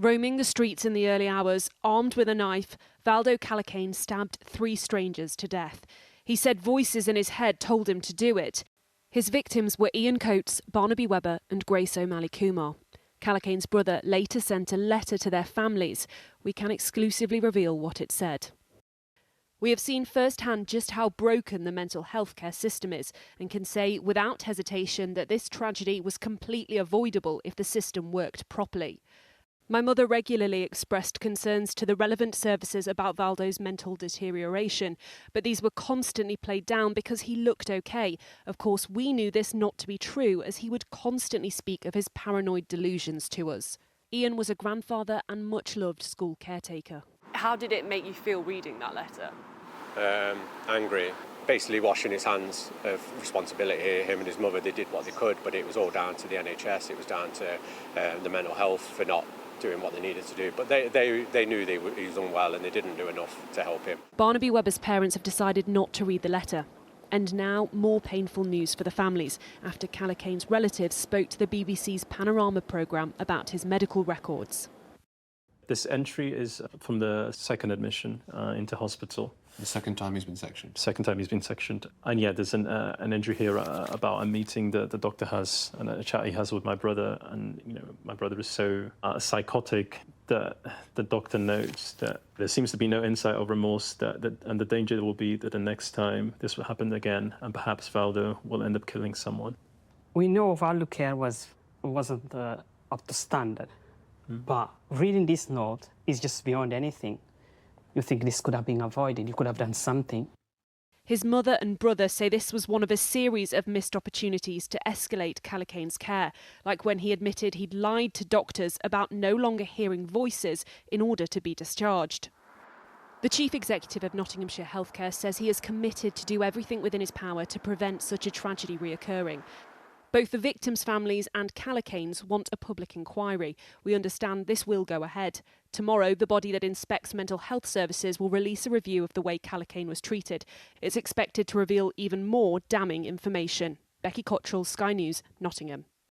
Roaming the streets in the early hours, armed with a knife, Valdo Calocane stabbed 3 strangers to death. He said voices in his head told him to do it. His victims were Ian Coates, Barnaby Webber and Grace O'Malley Kumar. Calocane's brother later sent a letter to their families. We can exclusively reveal what it said. We have seen firsthand just how broken the mental health care system is and can say without hesitation that this tragedy was completely avoidable if the system worked properly. My mother regularly expressed concerns to the relevant services about Valdo's mental deterioration, but these were constantly played down because he looked okay. Of course, we knew this not to be true, as he would constantly speak of his paranoid delusions to us. Ian was a grandfather and much-loved school caretaker. How did it make you feel reading that letter? Angry. Basically washing his hands of responsibility here. Him and his mother, they did what they could, but it was all down to the NHS. It was down to the mental health for not doing what they needed to do. But they knew he was unwell and they didn't do enough to help him. Barnaby Webber's parents have decided not to read the letter. And now more painful news for the families after Calocane's relatives spoke to the BBC's Panorama programme about his medical records. This entry is from the second admission into hospital. The second time he's been sectioned? Second time he's been sectioned. And yeah, there's an entry here about a meeting that the doctor has and a chat he has with my brother. And, you know, my brother is so psychotic that the doctor notes that there seems to be no insight or remorse and the danger will be that the next time this will happen again and perhaps Valdo will end up killing someone. We know Valdo care wasn't up to standard. But reading this note is just beyond anything. You think this could have been avoided, you could have done something. His mother and brother say this was one of a series of missed opportunities to escalate Calocane's care, like when he admitted he'd lied to doctors about no longer hearing voices in order to be discharged. The chief executive of Nottinghamshire Healthcare says he is committed to do everything within his power to prevent such a tragedy reoccurring. Both the victims' families and Calocane's want a public inquiry. We understand this will go ahead. Tomorrow, the body that inspects mental health services will release a review of the way Calocane was treated. It's expected to reveal even more damning information. Becky Cottrell, Sky News, Nottingham.